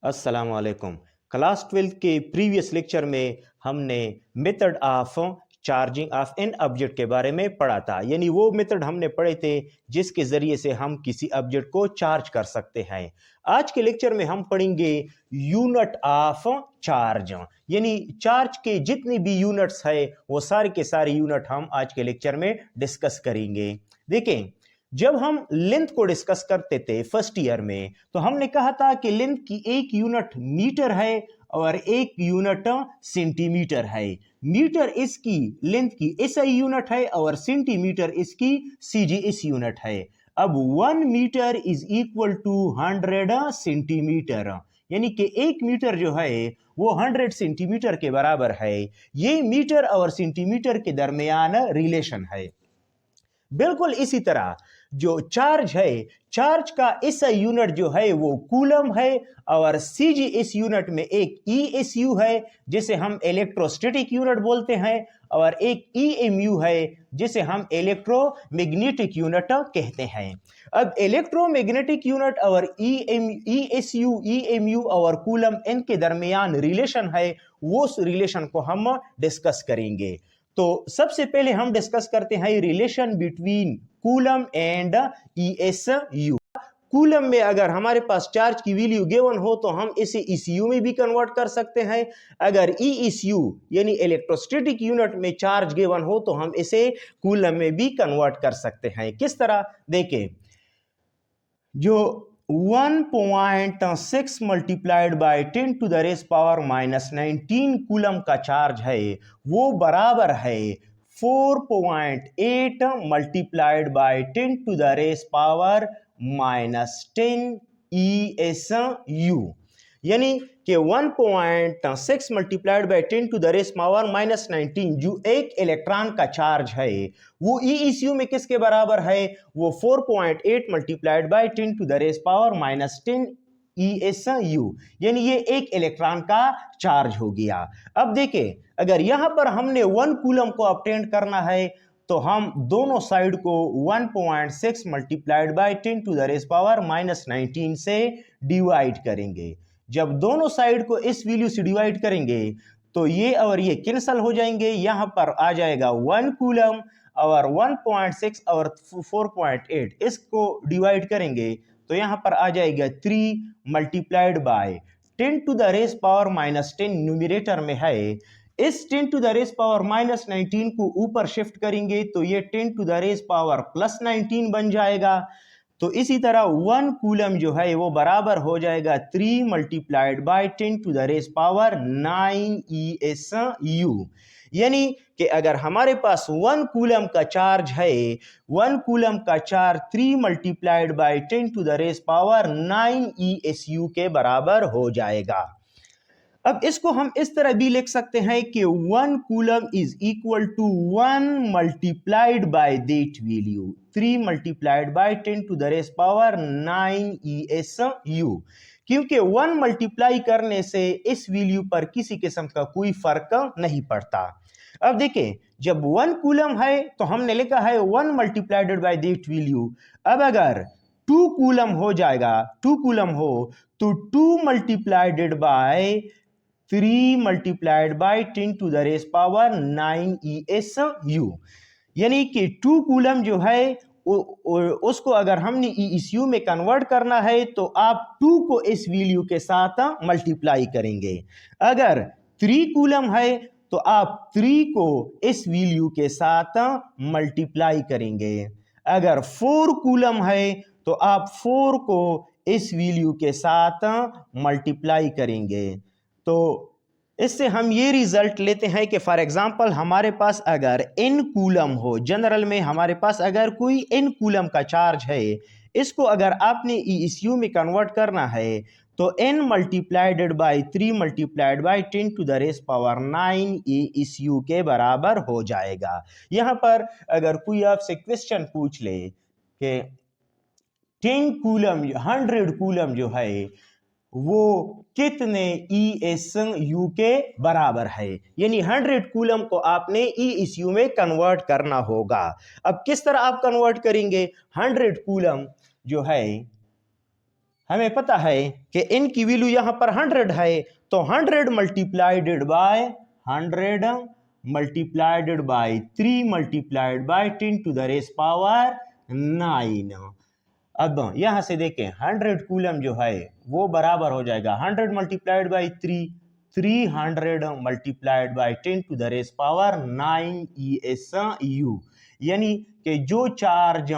अस्सलाम वालेकुम। क्लास 12 के प्रीवियस लेक्चर में हमने method of charging of an object के बारे में पढ़ा था। यानी वो मेथड हमने पढ़े थे जिसके ज़रिए से हम किसी ऑब्जेक्ट को चार्ज कर सकते हैं। आज के लेक्चर में हम पढ़ेंगे यूनिट ऑफ चार्ज। यानी चार्ज के जितने भी यूनिट्स है वो सारे के सारे यूनिट हम आज के लेक्चर में डिस्कस करेंगे। देखें, जब हम लेंथ को डिस्कस करते थे फर्स्ट ईयर में तो हमने कहा था कि लेंथ की एक यूनिट मीटर है और एक यूनिट सेंटीमीटर है। मीटर इसकी लेंथ की एसआई यूनिट है और सेंटीमीटर इसकी सीजीएस यूनिट है। अब 1 metre is equal to 100 centimetre, यानी कि 1 मीटर जो है वो 100 सेंटीमीटर के बराबर है। ये मीटर और सेंटीमीटर के दरमियान रिलेशन है। बिल्कुल इसी तरह जो चार्ज है, चार्ज का एसआई यूनिट जो है वो कूलम है और सीजीएस यूनिट में एक ईएसयू है जिसे हम इलेक्ट्रोस्टैटिक यूनिट बोलते हैं और एक ईएमयू है जिसे हम इलेक्ट्रोमैग्नेटिक यूनिट कहते हैं। अब इलेक्ट्रोमैग्नेटिक यूनिट और ईएसयू, ईएमयू और कूलम इनके दरमियान रिलेशन है, वो रिलेशन को हम डिस्कस करेंगे। तो सबसे पहले हम डिस्कस करते हैं relation between coulomb and ईएसयू। Coulomb में अगर हमारे पास चार्ज की वैल्यू गिवन हो तो हम इसे ईसीयू में भी कन्वर्ट कर सकते हैं। अगर ईएसयू यानी इलेक्ट्रोस्टैटिक यूनिट में चार्ज गिवन हो तो हम इसे कूलम में भी कन्वर्ट कर सकते हैं। किस तरह, देखें, जो 1.6 multiplied by 10 to the raise power -19 coulomb का चार्ज है वो बराबर है 4.8 multiplied by 10 to the raise power -10 ESU। यानी कि 1.6 multiplied by 10 to the raise power -19 जो एक इलेक्ट्रॉन का चार्ज है वो ESU में किसके बराबर है? वो 4.8 multiplied by 10 to the raise power -10 ESU, यानी ये एक इलेक्ट्रॉन का चार्ज हो गया। अब देखें, अगर यहां पर हमने 1 कूलम को ऑब्टेन करना है तो हम दोनों साइड को 1.6 multiplied by 10 to the raise power -19 से डिवाइड करेंगे। जब दोनों साइड को इस वैल्यू से डिवाइड करेंगे तो ये और ये कैंसिल हो जाएंगे। यहां पर आ जाएगा 1 कूलम और 1.6 और 4.8 इसको डिवाइड करेंगे तो यहां पर आ जाएगा 3 multiplied by 10 to the raise power -10 numerator में है। इस 10 टू द रेस पावर -19 को ऊपर शिफ्ट करेंगे तो ये 10 टू द रेस पावर +19 बन जाएगा। तो इसी तरह 1 कूलम जो है वो बराबर हो जाएगा 3 multiplied by 10 to the raise power 9 ESU। यानी कि अगर हमारे पास 1 कूलम का चार्ज है, 1 कूलम का charge 3 multiplied by 10 to the raise power 9 ESU के बराबर हो जाएगा। अब इसको हम इस तरह भी लिख सकते हैं कि 1 coulomb is equal to 1 multiplied by that value 3 multiplied by 10 to the raise power 9 ESU, क्योंकि 1 मल्टीप्लाई करने से इस वैल्यू पर किसी किस्म का कोई फर्क नहीं पड़ता। अब देखें, जब 1 कूलम है तो हमने लिखा है 1 मल्टीप्लाइड बाय दैट वैल्यू। अब अगर 2 कूलम हो जाएगा, 2 कूलम हो तो 2 multiplied by 3 multiplied by 10 to the raise power 9 ESU, यानी कि 2 कूलम जो है उसको अगर हमने ESU में कन्वर्ट करना है तो आप 2 को इस वैल्यू के साथ मल्टीप्लाई करेंगे। अगर 3 कूलम है तो आप 3 को इस वैल्यू के साथ मल्टीप्लाई करेंगे। अगर 4 कूलम है तो आप 4 को इस वैल्यू के साथ मल्टीप्लाई करेंगे। तो इससे हम ये रिजल्ट लेते हैं कि फॉर एग्जांपल हमारे पास अगर n कूलम हो, जनरल में हमारे पास अगर कोई n कूलम का चार्ज है, इसको अगर आपने ESU में कन्वर्ट करना है तो n multiplied by 3 multiplied by 10 to the raise power 9 ESU के बराबर हो जाएगा। यहाँ पर अगर कोई आपसे क्वेश्चन पूछ ले कि 10 कूलम 100 कूलम जो है वो कितने ESU के बराबर है, यानी 100 कूलम को आपने ESU में कन्वर्ट करना होगा। अब किस तरह आप कन्वर्ट करेंगे? 100 कूलम जो है हमें पता है कि n की वैल्यू यहाँ पर 100 है, तो 100 multiplied by 100 multiplied by 3 multiplied by 10 to the raise power 9। अब यहां से देखें 100 कूलम जो है वो बराबर हो जाएगा 100 multiplied by 300 multiplied by 10 to the raise power 9 ESU, यानी कि जो चार्ज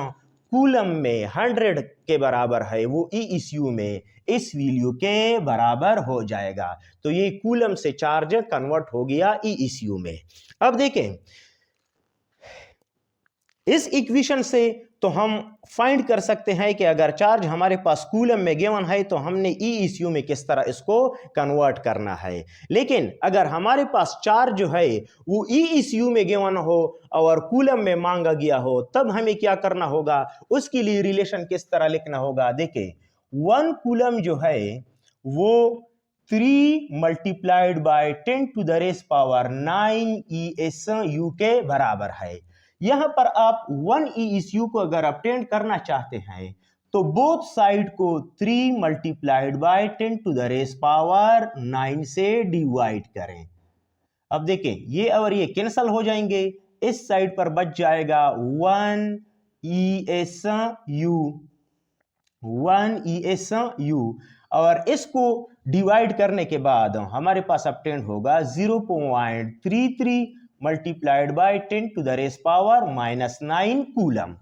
कूलम में 100 के बराबर है वो ESU में इस वैल्यू के बराबर हो जाएगा। तो ये कूलम से चार्ज कन्वर्ट हो गया ESU में। अब देखें इस इक्वेशन से तो हम फाइंड कर सकते हैं कि अगर चार्ज हमारे पास कूलम में गिवन है तो हमने ESU में किस तरह इसको कन्वर्ट करना है। लेकिन अगर हमारे पास चार्ज जो है वो ESU में गिवन हो और कूलम में मांगा गया हो, तब हमें क्या करना होगा, उसके लिए रिलेशन किस तरह लिखना होगा। देखिए 1 कूलम जो है वो 3 multiplied by 10 to the raise power 9 ESU के बराबर है। यहां पर आप 1 ESU को अगर अपटेंड करना चाहते हैं तो बोथ साइड को 3 multiplied by 10 to the raise power 9 से डिवाइड करें। अब देखें ये और ये कैंसल हो जाएंगे, इस साइड पर बच जाएगा 1 ESU, और इसको डिवाइड करने के बाद हमारे पास अपटेंड होगा 0.33 multiplied by 10 to the raise power -9 coulomb.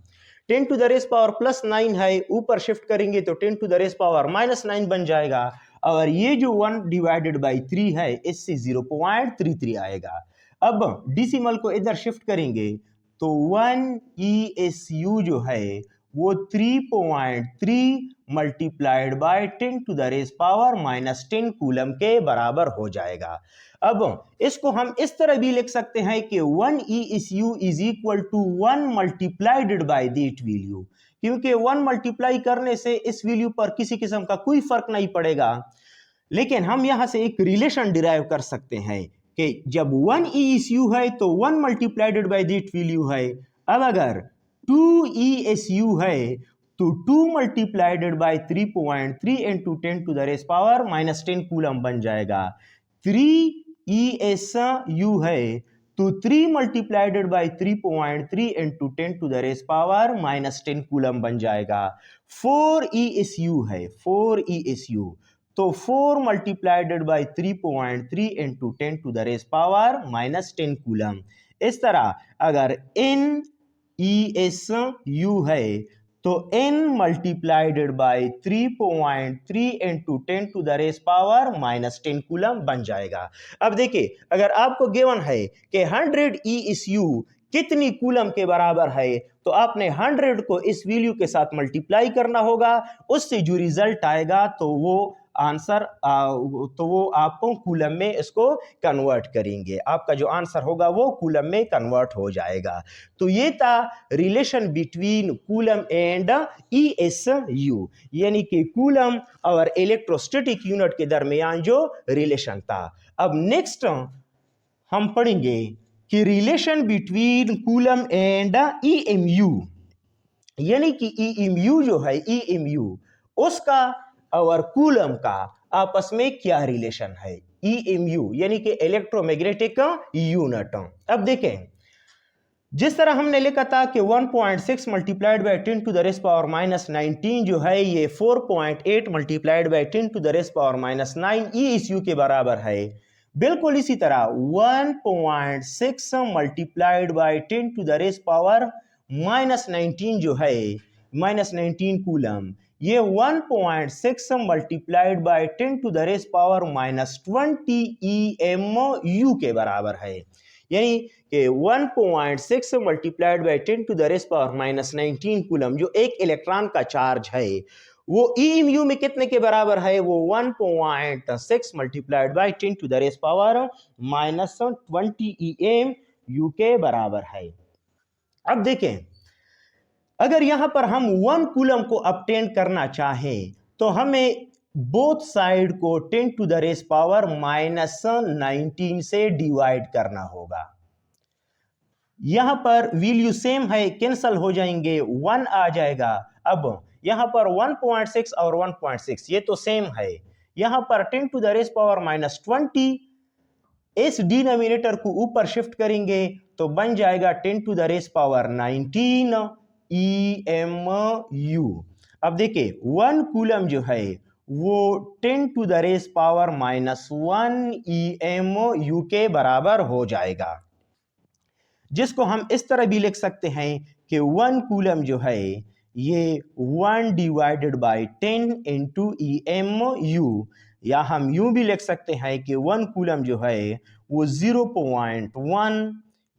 10 to the raise power +9 है, ऊपर शिफ्ट करेंगे तो 10 टू द रेस पावर -9 बन जाएगा, और ये जो 1 डिवाइडेड बाई 3 है इससे 0.33 आएगा। अब डिसिमल को इधर शिफ्ट करेंगे तो 1 ESU जो है वो 3.3 multiplied by 10 to the raise power -10 coulomb के बराबर हो जाएगा। अब इसको हम इस तरह भी लिख सकते हैं कि 1 ESU is equal to 1 multiplied by that value, क्योंकि 1 मल्टीप्लाई करने से इस वैल्यू पर किसी किस्म का कोई फर्क नहीं पड़ेगा। लेकिन हम यहां से एक रिलेशन डिराइव कर सकते हैं कि जब 1 ESU है तो 1 मल्टीप्लाइडेड बाय दैट वैल्यू है। अब अगर 2 ESU है तो 2 multiplied by 3.3 into 10 to the raise power -10 coulomb बन जाएगा। 3 ESU है तो 3 multiplied by 3.3 into 10 to the raise power -10 coulomb बन जाएगा। 4 ESU है, 4 ESU तो 4 multiplied by 3.3 into 10 to the raise power -10 coulomb. इस तरह अगर n ESU है तो n multiplied by 3.3 into 10 to the raise power -10 coulomb बन जाएगा। अब देखिए अगर आपको गिवन है कि 100 ESU कितनी कूलम के बराबर है, तो आपने 100 को इस वैल्यू के साथ मल्टीप्लाई करना होगा, उससे जो रिजल्ट आएगा तो वो आंसर तो वो आपको कूलम में इसको कन्वर्ट करेंगे, आपका जो आंसर होगा वो कूलम में कन्वर्ट हो जाएगा। तो ये था relation between coulomb and ESU, यानी कि कूलम और इलेक्ट्रोस्टैटिक यूनिट के दरमियान जो रिलेशन था। अब नेक्स्ट हम पढ़ेंगे कि relation between coulomb and EMU, यानी कि EMU जो है EMU उसका और कूलम का आपस में क्या रिलेशन है। EMU यानी कि इलेक्ट्रोमैग्नेटिक यूनिट। अब देखें जिस तरह हमने लिखा था कि 1.6 multiplied by 10 to the raise power -19 जो है ये 4.8 multiplied by 10 to the raise power -9 ESU के बराबर है। बिल्कुल इसी तरह 1.6 multiplied by 10 to the raise power -19 जो है -19 कूलम, ये 1.6 multiplied by 10 to the raise power -20 EMU के बराबर है। यानी कि 1.6 multiplied by 10 to the raise power -19 coulomb जो एक इलेक्ट्रॉन का चार्ज है वो EMU में कितने के बराबर है, वो 1.6 multiplied by 10 to the raise power -20 EMU के बराबर है। अब देखें अगर यहां पर हम 1 कूलम को अपटेन करना चाहें तो हमें बोथ साइड को 10 टू द रेस पावर -19 से डिवाइड करना होगा। यहां पर वैल्यू सेम है, कैंसल हो जाएंगे, 1 आ जाएगा। अब यहाँ पर 1.6 और 1.6 ये तो सेम है, यहाँ पर 10 to the raise power minus 20, इस डिनोमिनेटर को ऊपर शिफ्ट करेंगे तो बन जाएगा 10 to the raise power 19 EMU। अब देखिए 1 कूलम जो है वो 10 to the raise power minus 1 EMU के बराबर हो जाएगा, जिसको हम इस तरह भी लिख सकते हैं कि 1 कूलम जो है ये 1 डिवाइडेड बाय 10 इंटू EMU, या हम यूं भी लिख सकते हैं कि 1 कूलम जो है वो 0.1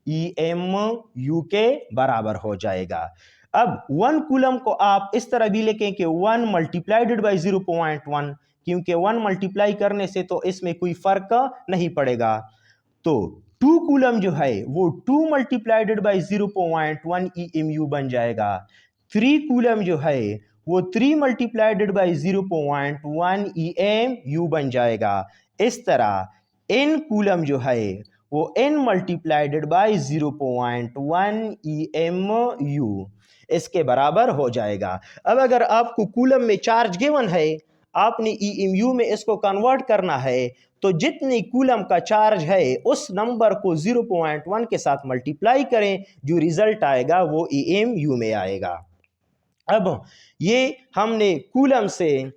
EMU के बराबर हो जाएगा। अब 1 कूलम को आप इस तरह भी लिखें कि 1 मल्टीप्लाइड बाय 0.1, क्योंकि 1 मल्टीप्लाई करने से तो इसमें कोई फर्क नहीं पड़ेगा। तो 2 कूलम जो है वो 2 मल्टीप्लाइड बाय 0.1 EMU बन जाएगा। 3 कूलम जो है वो 3 मल्टीप्लाइड बाय 0.1 EMU बन जाएगा। इस तरह n कूलम जो है वो n मल्टीप्लाइड बाय 0.1 EMU इसके बराबर हो जाएगा। अब अगर आपको कूलम में चार्ज गिवन है, आपने EMU में इसको कन्वर्ट करना है, तो जितनी कूलम का चार्ज है उस नंबर को 0.1 के साथ मल्टीप्लाई करें, जो रिजल्ट आएगा वो EMU में आएगा। अब ये हमने कूलम से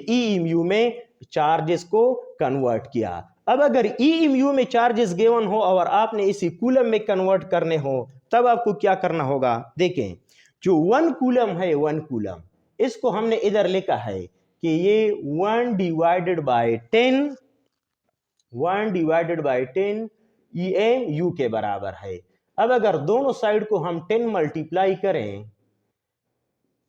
EMU में चार्जेस को कन्वर्ट किया। अब अगर EMU में चार्जेस गिवन हो और आपने इसी कूलम में कन्वर्ट करने हो, तब आपको क्या करना होगा। देखें, जो 1 कूलम है, 1 कूलम, इसको हमने इधर लिखा है कि ये 1 डिवाइडेड बाय 10 EMU के बराबर है। अब अगर दोनों साइड को हम 10 मल्टीप्लाई करें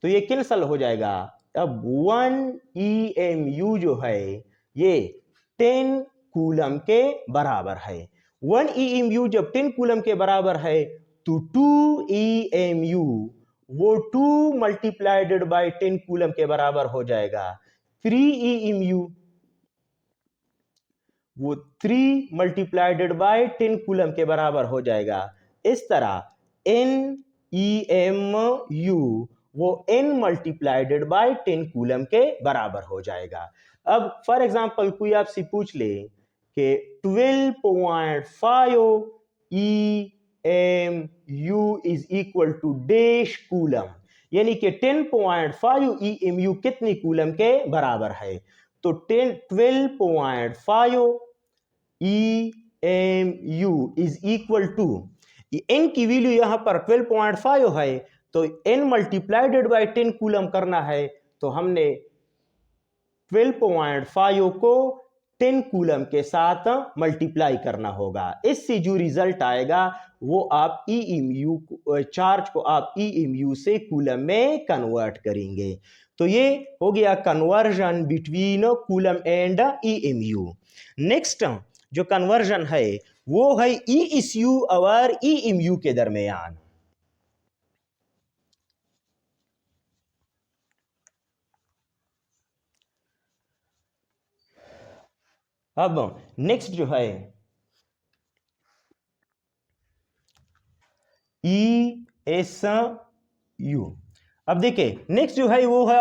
तो ये कैंसल हो जाएगा। अब 1 EMU जो है ये 10 कूलम के बराबर है। 1 EMU जब 10 कूलम के बराबर है तो 2 EMU वो 2 मल्टीप्लाइड बाय 10 कूलम के बराबर हो जाएगा। 3 EMU वो 3 मल्टीप्लाइड बाय 10 कूलम के बराबर हो जाएगा। इस तरह n EMU वो n मल्टीप्लाइड बाय 10 कूलम के बराबर हो जाएगा। अब फॉर एग्जांपल कोई आपसे पूछ ले कि 12.5 EMU is equal to dash coulomb, यानी कि 10.5 EMU कितनी कूलम के बराबर है, तो 12.5 EMU is equal to, n की वैल्यू यहां पर 12.5 है, तो n मल्टीप्लाइड बाय 10 कूलम करना है, तो हमने 12.5 को 10 कूलम के साथ मल्टीप्लाई करना होगा। इससे जो रिजल्ट आएगा वो आप EMU चार्ज को आप EMU से कूलम में कन्वर्ट करेंगे। तो ये हो गया conversion between coulomb and EMU। Next जो कन्वर्जन है वो है ESU और EMU के दरमियान। अब नेक्स्ट जो है ESU। अब देखिए नेक्स्ट जो है वो है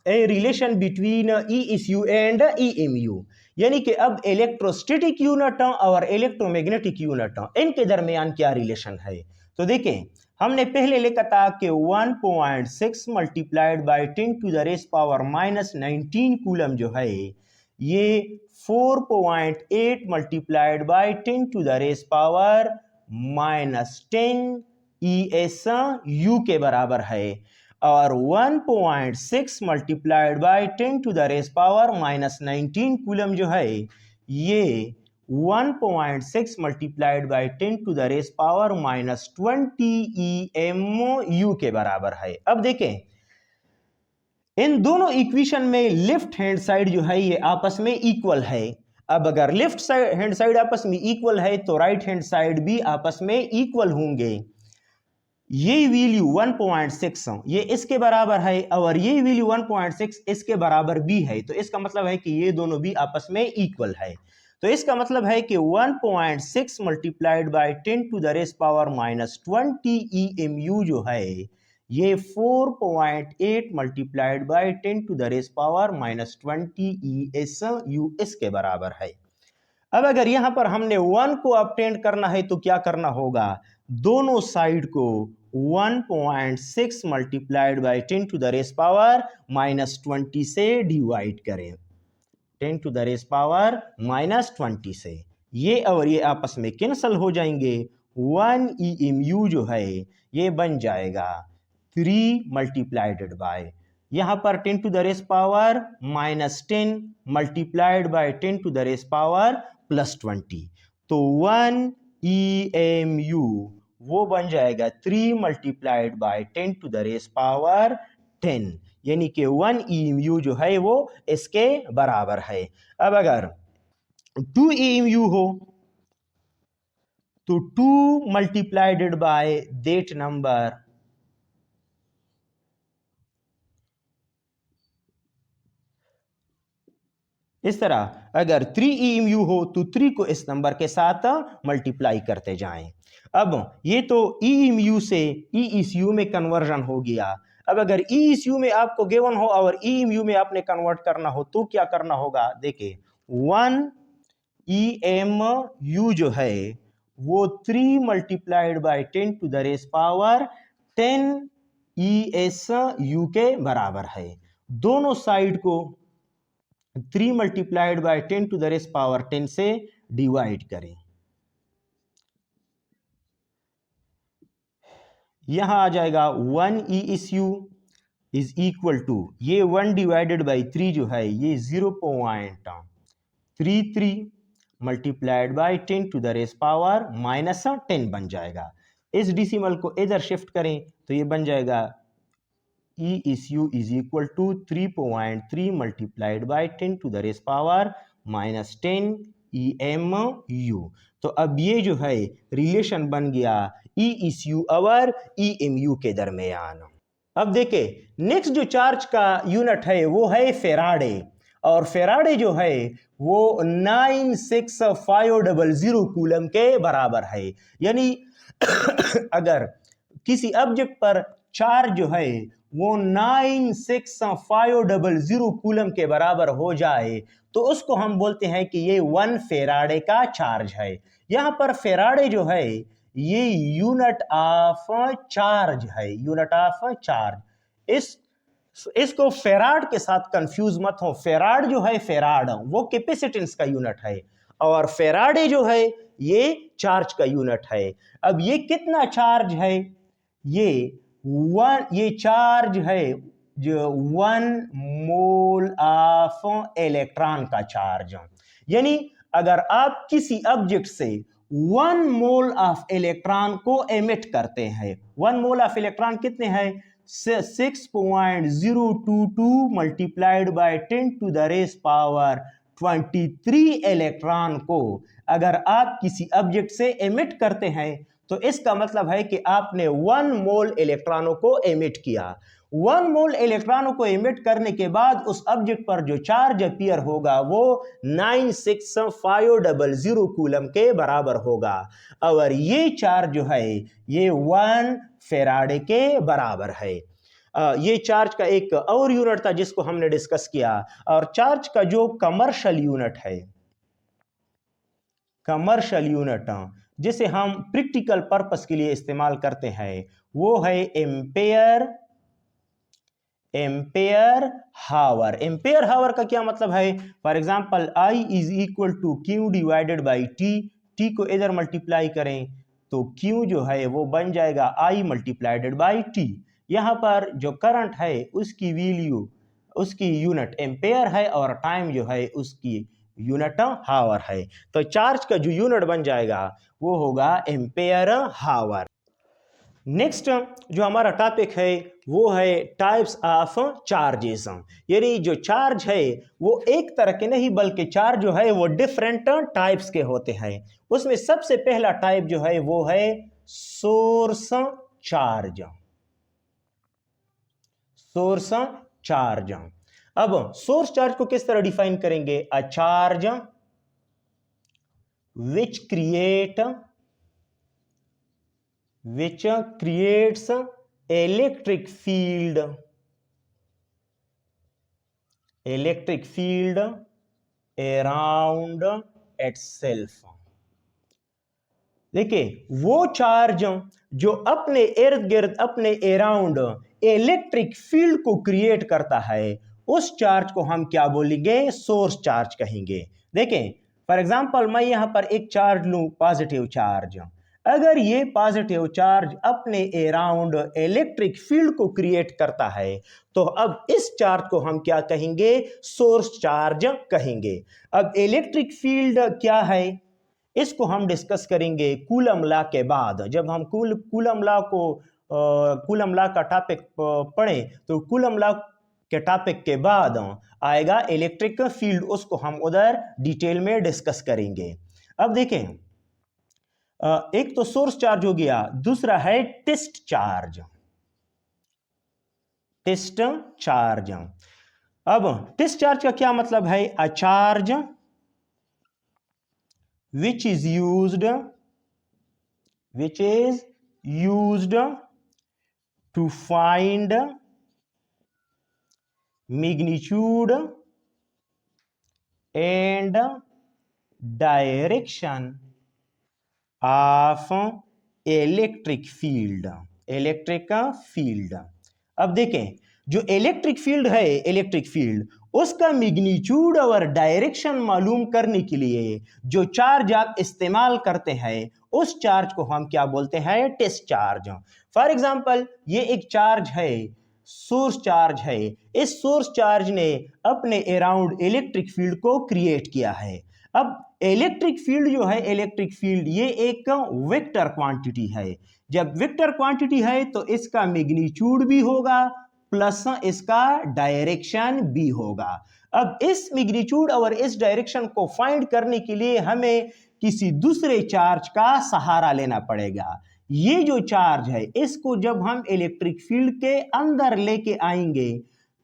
a relation between ESU and EMU, यानी कि अब इलेक्ट्रोस्टैटिक यूनिट और इलेक्ट्रोमैग्नेटिक यूनिट इनके दरमियान क्या रिलेशन है। तो देखें, हमने पहले लिखा था कि 1.6 multiplied by 10 to the raise power minus 19 coulomb जो है ये 4.8 multiplied by 10 to the raise power minus 10 ESU के बराबर है, और 1.6 multiplied by 10 to the raise power minus 19 coulomb जो है ये 1.6 multiplied by 10 to the raise power minus 20 EMU के बराबर है। अब देखें, इन दोनों इक्वेशन में लेफ्ट हैंड साइड जो है ये आपस में इक्वल है। अब अगर लेफ्ट हैंड साइड आपस में इक्वल है तो राइट हैंड साइड भी आपस में इक्वल होंगे। ये वैल्यू 1.6 ये इसके बराबर है और ये वैल्यू 1.6 इसके बराबर भी है, तो इसका मतलब है कि ये दोनों भी आपस में इक्वल है। तो इसका मतलब है कि 1.6 multiplied by 10 to the raise power minus 20 EMU जो है ये 4.8 multiplied by 10 to the raise power -20 ES के बराबर है। अब अगर यहां पर हमने 1 को ऑब्टेन करना है तो क्या करना होगा, दोनों साइड को 1.6 multiplied by 10 to the raise power -20 से डिवाइड करें, 10 टू द रेस पावर -20 से। ये और ये आपस में कैंसिल हो जाएंगे। 1 EMU जो है ये बन जाएगा 3 मल्टीप्लाइडेड बाय, यहां पर 10 to the raise power -10 multiplied by 10 to the raise power +20, तो 1 EMU वो बन जाएगा 3 multiplied by 10 to the raise power 10, यानी कि 1 EMU जो है वो इसके बराबर है। अब अगर 2 EMU हो तो 2 मल्टीप्लाइडेड बाय दैट नंबर, इस तरह अगर 3 EMU हो तो 3 को इस नंबर के साथ मल्टीप्लाई करते जाएं। अब ये तो EMU से EECU में कन्वर्जन हो गया। अब अगर EECU में आपको गिवन हो और EMU में आपने कन्वर्ट करना हो तो क्या करना होगा, देखिए 1 EMU जो है वो 3 multiplied by 10 to the raise power 10 ESU के बराबर है। दोनों साइड को 3 multiplied by 10 to the raise power 10 से डिवाइड करें, यहां आ जाएगा 1 ESU इज इक्वल टू, ये 1 डिवाइडेड बाई 3 जो है ये 0.33 multiplied by 10 to the raise power -10 बन जाएगा। इस डिसिमल को इधर शिफ्ट करें तो ये बन जाएगा ESU is equal to 3.3 multiplied by 10 to the raise power -10 EMU। तो अब ये जो है रिलेशन बन गया EECU और EMU के दरमियान। अब देखें नेक्स्ट जो चार्ज का यूनिट है वो है फेराडे, और फेराडे जो है वो 96500 कूलम के बराबर है। यानी अगर किसी ऑब्जेक्ट पर चार्ज जो है वो 96500 कूलम के बराबर हो जाए तो उसको हम बोलते हैं कि ये 1 फेराडे का चार्ज है। यहां पर फेराडे जो है ये यूनिट ऑफ चार्ज है, यूनिट ऑफ चार्ज। इसको फेराड के साथ कंफ्यूज मत हो। फेराड जो है, फेराड वो कैपेसिटेंस का यूनिट है और फेराडे जो है ये चार्ज का यूनिट है। अब ये कितना चार्ज है, ये चार्ज है जो 1 मोल ऑफ इलेक्ट्रॉन का चार्ज। यानी अगर आप किसी ऑब्जेक्ट से 1 मोल ऑफ इलेक्ट्रॉन को एमिट करते हैं, 1 मोल ऑफ इलेक्ट्रॉन कितने हैं, 6.022 multiplied by 10 to the raise power 23 electron को अगर आप किसी ऑब्जेक्ट से एमिट करते हैं तो इसका मतलब है कि आपने 1 मोल इलेक्ट्रॉनों को एमिट किया। 1 मोल इलेक्ट्रॉनों को एमिट करने के बाद उस ऑब्जेक्ट पर जो चार्ज अपीयर होगा वो 96500 कूलम के बराबर होगा, और ये चार्ज जो है ये 1 फेराडे के बराबर है। ये चार्ज का एक और यूनिट था जिसको हमने डिस्कस किया, और चार्ज का जो कमर्शियल यूनिट है, कमर्शियल यूनिट जिसे हम प्रैक्टिकल पर्पस के लिए इस्तेमाल करते हैं वो है ampere, ampere hour. Ampere hour का क्या मतलब है, for example I is equal to Q divided by T, T को इधर मल्टीप्लाई करें तो Q जो है वो बन जाएगा I मल्टीप्लाइडेड बाई T। यहाँ पर जो करंट है उसकी वैल्यू, उसकी यूनिट एम्पेयर है और टाइम जो है उसकी यूनिट हावर है। तो चार्ज का जो यूनिट बन जाएगा वो होगा एम्पेयर हावर। नेक्स्ट जो हमारा टॉपिक है वो है टाइप्स ऑफ चार्जेस। यानी जो चार्ज है वो एक तरह के नहीं बल्कि चार्ज जो है वो डिफरेंट टाइप्स के होते हैं। उसमें सबसे पहला टाइप जो है वो है सोर्स चार्ज, सोर्स चार्ज। अब सोर्स चार्ज को किस तरह डिफाइन करेंगे, a charge which creates electric field around itself। देखिए वो चार्ज जो अपने इर्द गिर्द अपने अराउंड इलेक्ट्रिक फील्ड को क्रिएट करता है, उस चार्ज को हम क्या बोलेंगे? सोर्स चार्ज कहेंगे। देखें फॉर एग्जांपल मैं यहां पर एक चार्ज लूं, पॉजिटिव चार्ज। अगर ये पॉजिटिव चार्ज अपने अराउंड इलेक्ट्रिक फील्ड को क्रिएट करता है, तो अब इस चार्ज को हम क्या कहेंगे? सोर्स चार्ज कहेंगे। अब इलेक्ट्रिक फील्ड क्या है, इसको हम डिस्कस करेंगे कूलम लॉ के बाद। जब हम कूलम लॉ का टॉपिक पढ़ें, तो कूलम लॉ के टॉपिक के बाद आएगा इलेक्ट्रिक फील्ड, उसको हम उधर डिटेल में डिस्कस करेंगे। अब देखें, एक तो सोर्स चार्ज हो गया, दूसरा है टेस्ट चार्ज। टेस्ट चार्ज, अब टेस्ट चार्ज का क्या मतलब है? A charge which is used to find magnitude and direction of electric field। अब देखें, जो इलेक्ट्रिक फील्ड है, इलेक्ट्रिक फील्ड उसका मैग्नीट्यूड और डायरेक्शन मालूम करने के लिए जो चार्ज आप इस्तेमाल करते हैं, उस चार्ज को हम क्या बोलते हैं? Test charge. फॉर एग्जांपल ये एक चार्ज है, सोर्स चार्ज है। इस सोर्स चार्ज ने अपने अराउंड इलेक्ट्रिक फील्ड को क्रिएट किया है। अब इलेक्ट्रिक फील्ड जो है, इलेक्ट्रिक फील्ड ये एक वेक्टर क्वांटिटी है। जब वेक्टर क्वांटिटी है तो इसका मैग्नीट्यूड भी होगा प्लस इसका डायरेक्शन भी होगा। अब इस मैग्नीट्यूड और इस डायरेक्शन को फाइंड करने के लिए हमें किसी दूसरे चार्ज का सहारा लेना पड़ेगा। ये जो चार्ज है, इसको जब हम इलेक्ट्रिक फील्ड के अंदर लेके आएंगे,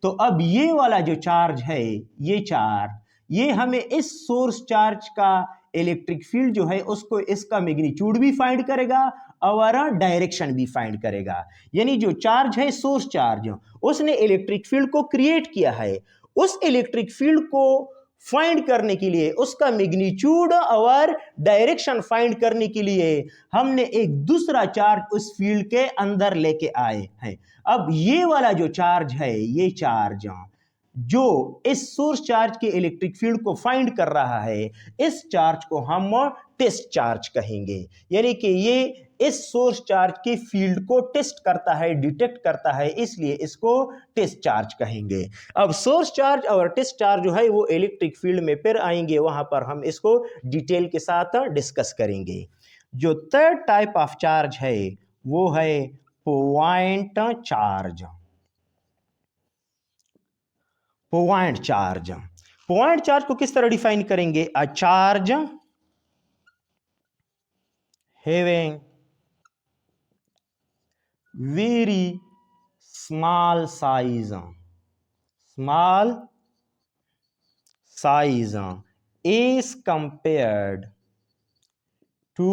तो अब ये वाला जो चार्ज है, ये चार्ज, ये हमें इस सोर्स चार्ज का इलेक्ट्रिक फील्ड जो है उसको, इसका मैग्नीट्यूड भी फाइंड करेगा और डायरेक्शन भी फाइंड करेगा। यानी जो चार्ज है, सोर्स चार्ज, उसने इलेक्ट्रिक फील्ड को क्रिएट किया है। उस इलेक्ट्रिक फील्ड को फाइंड करने के लिए, उसका मैग्नीट्यूड और डायरेक्शन फाइंड करने के लिए हमने एक दूसरा चार्ज उस फील्ड के अंदर लेके आए हैं। अब ये वाला जो चार्ज है, ये चार्ज जो इस सोर्स चार्ज के इलेक्ट्रिक फील्ड को फाइंड कर रहा है, इस चार्ज को हम टेस्ट चार्ज कहेंगे। यानी कि ये इस सोर्स चार्ज के फील्ड को टेस्ट करता है, डिटेक्ट करता है, इसलिए इसको टेस्ट चार्ज कहेंगे। अब सोर्स चार्ज और टेस्ट चार्ज जो है वो इलेक्ट्रिक फील्ड में फिर आएंगे, वहां पर हम इसको डिटेल के साथ डिस्कस करेंगे। जो थर्ड टाइप ऑफ चार्ज है वो है point charge. Point charge, point charge को किस तरह डिफाइन करेंगे? A charge having very small size is compared to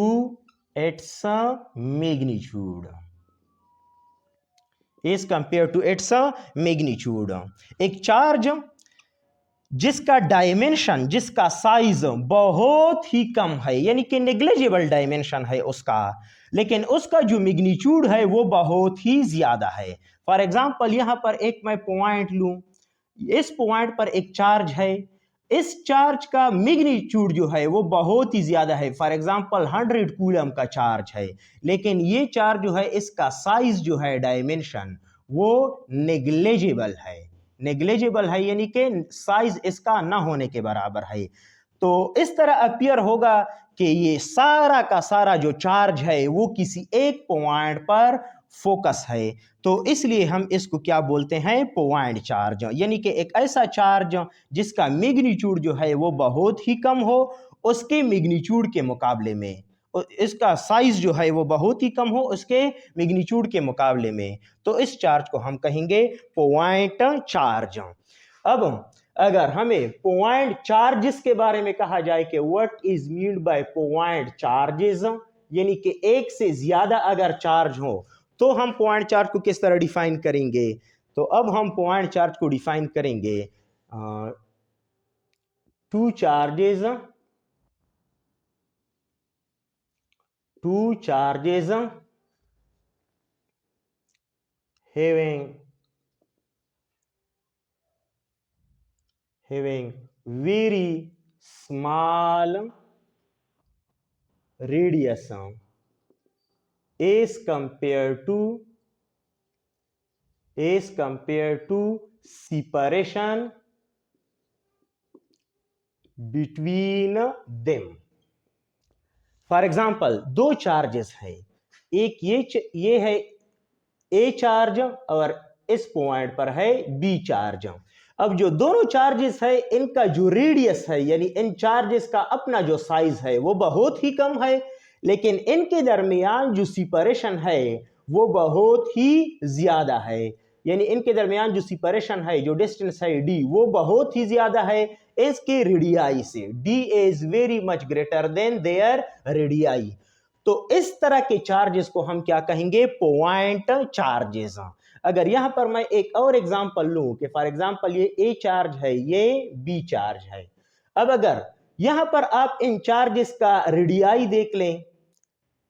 its magnitude। is compared to its magnitude। एक चार्ज जिसका डायमेंशन, जिसका साइज बहुत ही कम है, यानी कि नेग्लिजिबल डायमेंशन है उसका, लेकिन उसका जो मैग्नीट्यूड है वो बहुत ही ज्यादा है। फॉर एग्जांपल यहां पर एक मैं पॉइंट लूं, इस पॉइंट पर एक चार्ज है, इस चार्ज का मैग्नीट्यूड जो है वो बहुत ही ज्यादा है। फॉर एग्जांपल 100 कूलम का चार्ज है, लेकिन ये चार्ज जो है, इसका साइज जो है, डायमेंशन, वो नेग्लिजिबल है। नेग्लिजिबल है यानी कि साइज इसका ना होने के बराबर है। तो इस तरह अपीयर होगा कि ये सारा का सारा जो चार्ज है वो किसी एक पॉइंट पर फोकस है। तो इसलिए हम इसको क्या बोलते हैं? Point charge. यानी कि एक ऐसा चार्ज जिसका मैग्नीट्यूड जो है वो बहुत ही कम हो, उसके मैग्नीट्यूड के मुकाबले में, इसका साइज जो है वो बहुत ही कम हो उसके मैग्नीट्यूड के मुकाबले में, तो इस चार्ज को हम कहेंगे पॉइंट चार्ज। अब अगर हमें पॉइंट चार्जेस के बारे में कहा जाए कि what is mean by point charges, यानी कि एक से ज्यादा अगर चार्ज हो तो हम पॉइंट चार्ज को किस तरह डिफाइन करेंगे? तो अब हम पॉइंट चार्ज को डिफाइन करेंगे two charges having very small radius as compared to separation between them. For example दो चार्जेस हैं, एक ये है ए चार्ज और इस पॉइंट पर है बी चार्ज। अब जो दोनों चार्जेस है इनका जो रेडियस है यानी इन चार्जेस का अपना जो साइज है वो बहुत ही कम है, लेकिन इनके दरमियान जो सेपरेशन है वो बहुत ही ज्यादा है। यानी इनके दरमियान जो सेपरेशन है, जो डिस्टेंस है डी, वो बहुत ही ज्यादा है इसके रेडियाई से। D is very much greater than there radii. तो इस तरह के चार्जेस को हम क्या कहेंगे? Point charges. अगर यहां पर मैं एक और एग्जांपल लूं कि फॉर एग्जांपल ये ए चार्ज है, ये बी चार्ज है। अब अगर यहां पर आप इन चार्जेस का रेडियाई देख लें,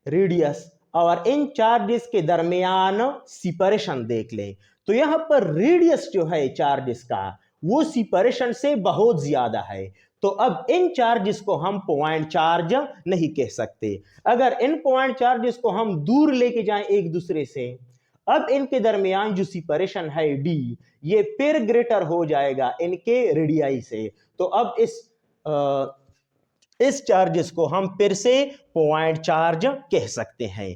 रेडियस, और इन चार्जेस के दरमियान सेपरेशन देख लें, तो यहां पर रेडियस जो है चार्जेस का वो सेपरेशन से बहुत ज्यादा है। तो अब इन चार्जेस को हम पॉइंट चार्ज नहीं कह सकते। अगर इन पॉइंट चार्जेस को हम दूर लेके जाएं एक दूसरे से, अब इनके दरमियान जो सेपरेशन है डी, ये फिर ग्रेटर हो जाएगा इनके रेडियाई से। तो अब इस चार्जेस को हम फिर से पॉइंट चार्ज कह सकते हैं।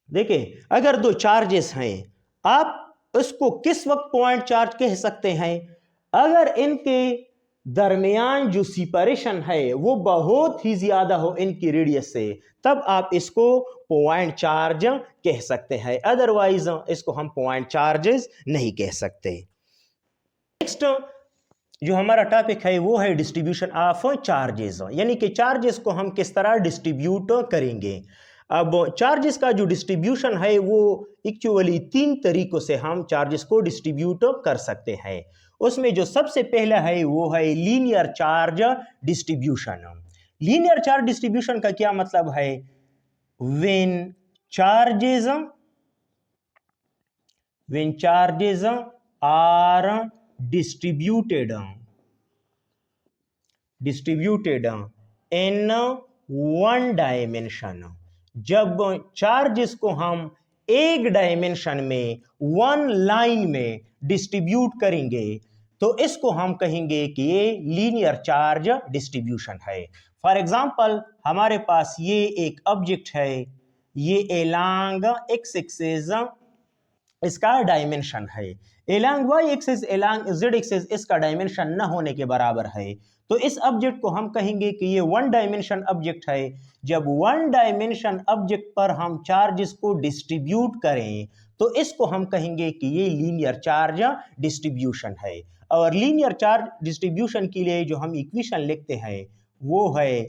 देखिए अगर दो चार्जेस हैं, आप उसको किस वक्त पॉइंट चार्ज कह सकते हैं? अगर इनके दरमियान जो सेपरेशन है वो बहुत ही ज्यादा हो इनकी रेडियस से, तब आप इसको पॉइंट चार्ज कह सकते हैं। अदरवाइज इसको हम पॉइंट चार्जेस नहीं कह सकते। नेक्स्ट जो हमारा टॉपिक है वो है डिस्ट्रीब्यूशन ऑफ चार्जेस, यानी कि चार्जेस को हम किस तरह डिस्ट्रीब्यूट करेंगे। अब चार्जेस का जो डिस्ट्रीब्यूशन है वो एक्चुअली तीन तरीकों से हम चार्जेस को डिस्ट्रीब्यूट कर सकते हैं। उसमें जो सबसे पहला है वो है linear charge distribution. Linear charge distribution का क्या मतलब है? When charges are distributed in one dimension, जब चार्जेस को हम एक डायमेंशन में, वन लाइन में डिस्ट्रीब्यूट करेंगे तो इसको हम कहेंगे कि ये लीनियर चार्ज डिस्ट्रीब्यूशन है। फॉर एग्जांपल हमारे पास ये एक ऑब्जेक्ट है, ये एलॉन्ग एक्स एक्सिस इसका डायमेंशन है, along Y axis, along Z axis इसका डायमेंशन न होने के बराबर है। तो इस ऑब्जेक्ट को हम कहेंगे कि ये वन डायमेंशन ऑब्जेक्ट है। जब वन डायमेंशन ऑब्जेक्ट पर हम चार्जेस को डिस्ट्रीब्यूट करें तो इसको हम कहेंगे कि ये लीनियर चार्ज डिस्ट्रीब्यूशन है। और लीनियर चार्ज डिस्ट्रीब्यूशन के लिए जो हम इक्वेशन लिखते हैं वो है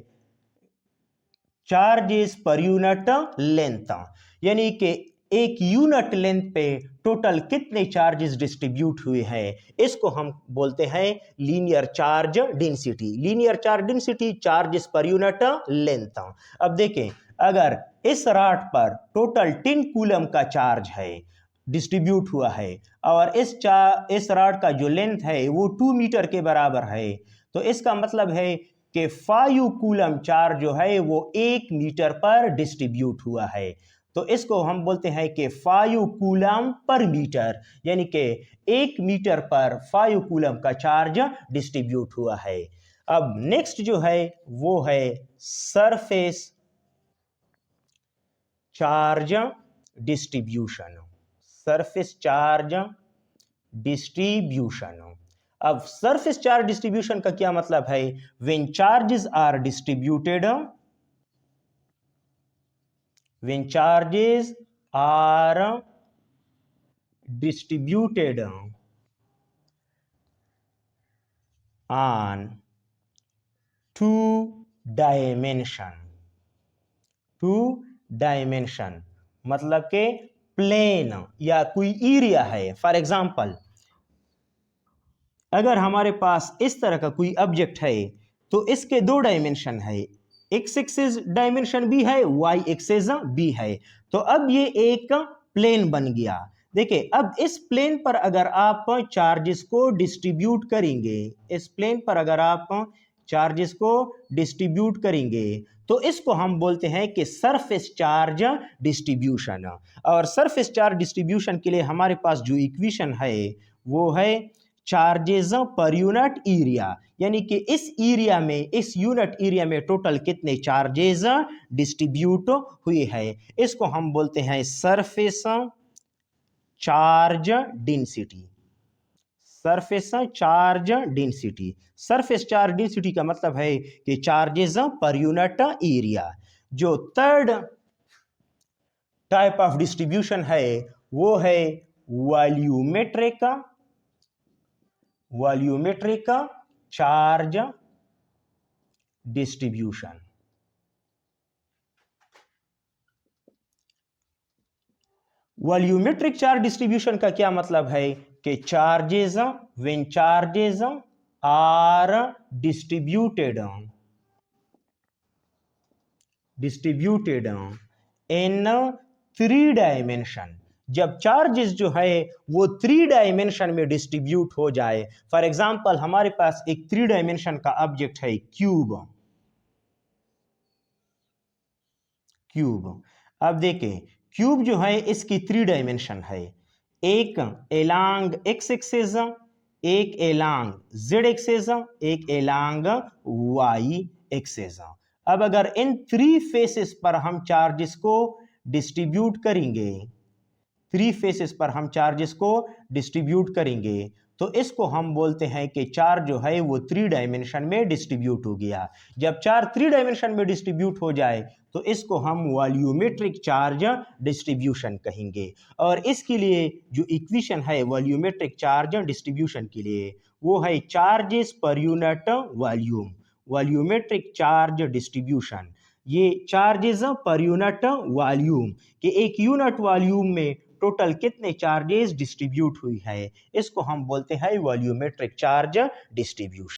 चार्जेस पर यूनिट लेंथ, यानी कि एक यूनिट लेंथ पे टोटल कितने चार्जेस डिस्ट्रीब्यूट हुए हैं, इसको हम बोलते हैं linear charge density. Linear charge density charges per unit length. अब देखें अगर इस रॉड पर टोटल 10 कूलम का चार्ज है डिस्ट्रीब्यूट हुआ है और इस रॉड का जो लेंथ है वो 2 मीटर के बराबर है, तो इसका मतलब है कि 5 कूलम चार्ज जो है वो 1 मीटर पर डिस्ट्रीब्यूट हुआ है। तो इसको हम बोलते हैं कि 5 कूलम पर मीटर, यानी कि 1 मीटर पर 5 कूलम का चार्ज डिस्ट्रीब्यूट हुआ है। अब नेक्स्ट जो है वो है surface charge distribution. Surface charge distribution. अब सरफेस चार्ज डिस्ट्रीब्यूशन का क्या मतलब है? When charges are distributed, when charges are distributed on two dimension dimension, मतलब के प्लेन या कोई एरिया है। फॉर एग्जांपल, अगर हमारे पास इस तरह का कोई ऑब्जेक्ट है तो इसके दो डायमेंशन है, एक्स एक्सिस डायमेंशन भी है, वाई एक्सिस भी है। तो अब ये एक प्लेन बन गया। देखिए, अब इस प्लेन पर अगर आप चार्जेस को डिस्ट्रीब्यूट करेंगे, इस प्लेन पर अगर आप चार्जेस को डिस्ट्रीब्यूट करेंगे तो इसको हम बोलते हैं कि सरफेस चार्ज डिस्ट्रीब्यूशन। और सरफेस चार्ज डिस्ट्रीब्यूशन के लिए हमारे पास जो इक्वेशन है वो है चार्जेस पर यूनिट एरिया, यानी कि इस एरिया में, इस यूनिट एरिया में टोटल कितने चार्जेस डिस्ट्रीब्यूट हुए हैं, इसको हम बोलते हैं surface charge density. Surface charge density, surface charge density का मतलब है कि चार्जेस पर यूनिट एरिया। जो थर्ड टाइप ऑफ डिस्ट्रीब्यूशन है वो है volumetric charge distribution. Volumetric charge distribution का क्या मतलब है कि charges, when charges are distributed in 3 dimension, जब चार्जेस जो है वो 3 डायमेंशन में डिस्ट्रीब्यूट हो जाए। फॉर एग्जांपल, हमारे पास एक 3 डायमेंशन का ऑब्जेक्ट है क्यूब। अब देखें, क्यूब जो है इसकी 3 डायमेंशन है, एक एलांग एक्स एक्सिस, एक एलांग जेड एक्सिस, एक एलांग वाई एक्सिस। अब अगर इन 3 फेसेस पर हम चार्जेस को डिस्ट्रीब्यूट करेंगे, 3 फेसेस पर हम चार्जेस को डिस्ट्रीब्यूट करेंगे तो इसको हम बोलते हैं कि चार्ज जो है वो 3 डायमेंशन में डिस्ट्रीब्यूट हो गया। जब चार्ज 3 डायमेंशन में डिस्ट्रीब्यूट हो जाए तो इसको हम वॉल्यूमेट्रिक चार्ज डिस्ट्रीब्यूशन कहेंगे। और इसके लिए जो इक्वेशन है वॉल्यूमेट्रिक चार्ज डिस्ट्रीब्यूशन के लिए वो है charges per unit volume, volumetric charge distribution. ये चार्जेस पर यूनिट वॉल्यूम कि एक यूनिट वॉल्यूम में टोटल कितने चार्जेस डिस्ट्रीब्यूट हुई है, इसको हम बोलते हैं वॉल्यूमेट्रिक चार्ज डिस्ट्रीब्यूशन।